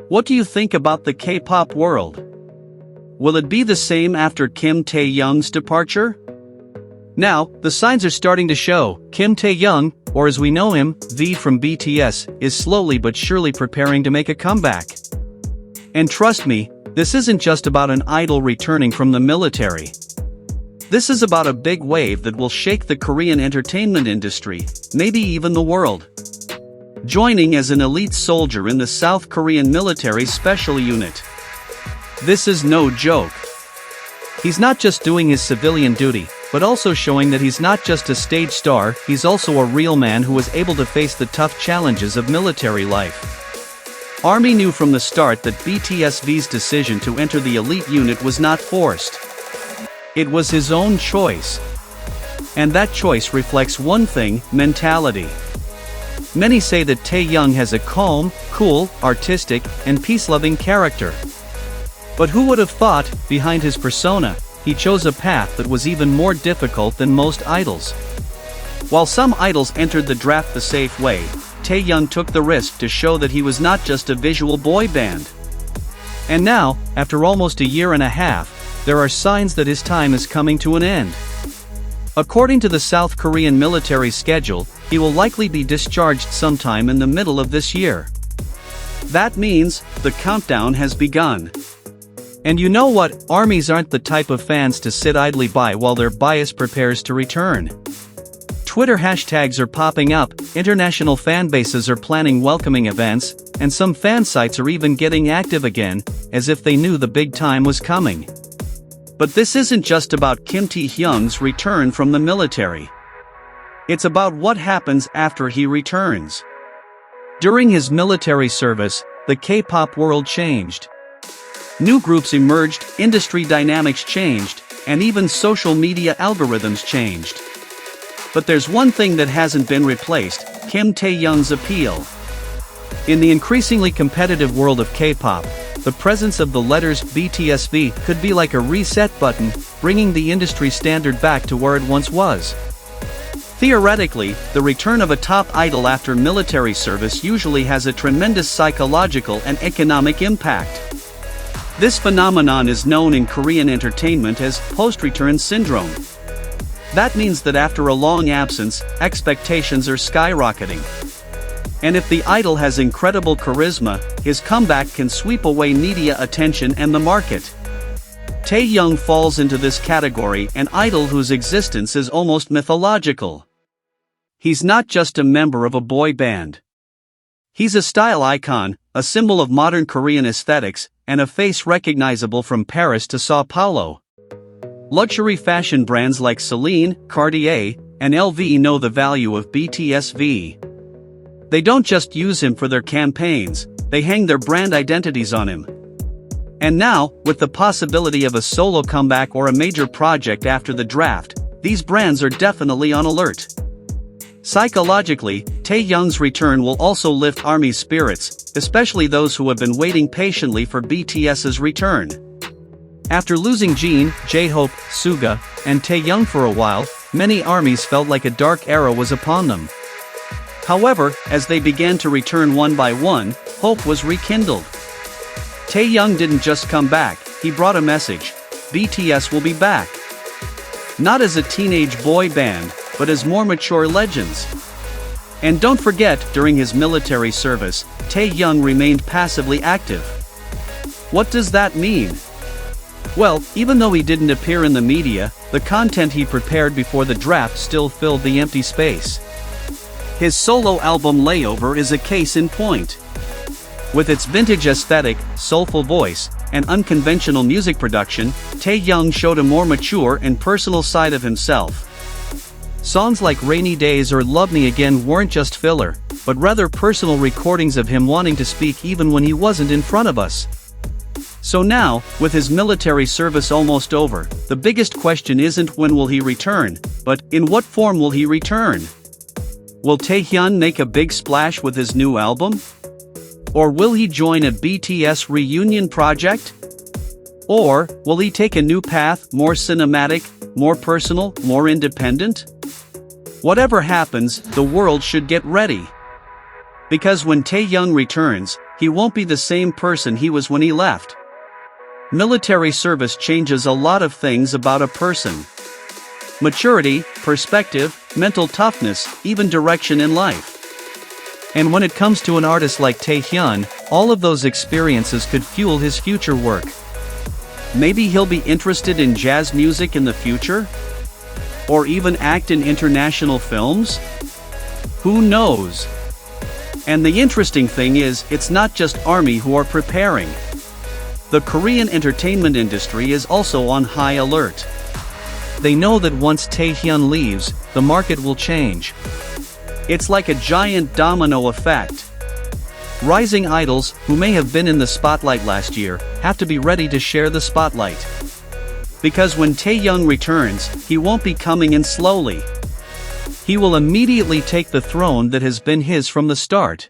What do you think about the K-pop world? Will it be the same after Kim Taehyung's departure? Now, the signs are starting to show. Kim Taehyung, or as we know him, V from BTS, is slowly but surely preparing to make a comeback. And trust me, this isn't just about an idol returning from the military. This is about a big wave that will shake the Korean entertainment industry, maybe even the world. Joining as an elite soldier in the South Korean military special unit. This is no joke. He's not just doing his civilian duty, but also showing that he's not just a stage star, he's also a real man who was able to face the tough challenges of military life. Army knew from the start that BTS V's decision to enter the elite unit was not forced. It was his own choice. And that choice reflects one thing: mentality. Many say that Taehyung has a calm, cool, artistic, and peace-loving character. But who would have thought, behind his persona, he chose a path that was even more difficult than most idols. While some idols entered the draft the safe way, Taehyung took the risk to show that he was not just a visual boy band. And now, after almost a year and a half, there are signs that his time is coming to an end. According to the South Korean military schedule, he will likely be discharged sometime in the middle of this year. That means, the countdown has begun. And you know what, armies aren't the type of fans to sit idly by while their bias prepares to return. Twitter hashtags are popping up, international fan bases are planning welcoming events, and some fan sites are even getting active again, as if they knew the big time was coming. But this isn't just about kimtaehyung's return from the military. It's about what happens after he returns. During his military service, the K-pop world changed. New groups emerged, industry dynamics changed, and even social media algorithms changed. But there's one thing that hasn't been replaced: Kim Taehyung's appeal. In the increasingly competitive world of K-pop, the presence of the letters BTS V could be like a reset button, bringing the industry standard back to where it once was. Theoretically, the return of a top idol after military service usually has a tremendous psychological and economic impact. This phenomenon is known in Korean entertainment as post-return syndrome. That means that after a long absence, expectations are skyrocketing. And if the idol has incredible charisma, his comeback can sweep away media attention and the market. Taehyung falls into this category, an idol whose existence is almost mythological. He's not just a member of a boy band. He's a style icon, a symbol of modern Korean aesthetics, and a face recognizable from Paris to Sao Paulo. Luxury fashion brands like Celine, Cartier, and LV know the value of BTS V. They don't just use him for their campaigns, they hang their brand identities on him. And now, with the possibility of a solo comeback or a major project after the draft, these brands are definitely on alert. Psychologically, Taehyung's return will also lift ARMY's spirits, especially those who have been waiting patiently for BTS's return. After losing Jin, J-Hope, Suga, and Taehyung for a while, many ARMYs felt like a dark era was upon them. However, as they began to return one by one, hope was rekindled. Taehyung didn't just come back, he brought a message: BTS will be back. Not as a teenage boy band, but as more mature legends. And don't forget, during his military service, Taehyung remained passively active. What does that mean? Well, even though he didn't appear in the media, the content he prepared before the draft still filled the empty space. His solo album Layover is a case in point. With its vintage aesthetic, soulful voice, and unconventional music production, Taehyung showed a more mature and personal side of himself. Songs like Rainy Days or Love Me Again weren't just filler, but rather personal recordings of him wanting to speak even when he wasn't in front of us. So now, with his military service almost over, the biggest question isn't when will he return, but in what form will he return? Will Taehyung make a big splash with his new album? Or will he join a BTS reunion project? Or will he take a new path, more cinematic, more personal, more independent? Whatever happens, the world should get ready. Because when Taehyung returns, he won't be the same person he was when he left. Military service changes a lot of things about a person. Maturity, perspective, mental toughness, even direction in life. And when it comes to an artist like Taehyung, all of those experiences could fuel his future work. Maybe he'll be interested in jazz music in the future? Or even act in international films? Who knows? And the interesting thing is, it's not just ARMY who are preparing. The Korean entertainment industry is also on high alert. They know that once Taehyung leaves, the market will change. It's like a giant domino effect. Rising idols, who may have been in the spotlight last year, have to be ready to share the spotlight. Because when Taehyung returns, he won't be coming in slowly. He will immediately take the throne that has been his from the start.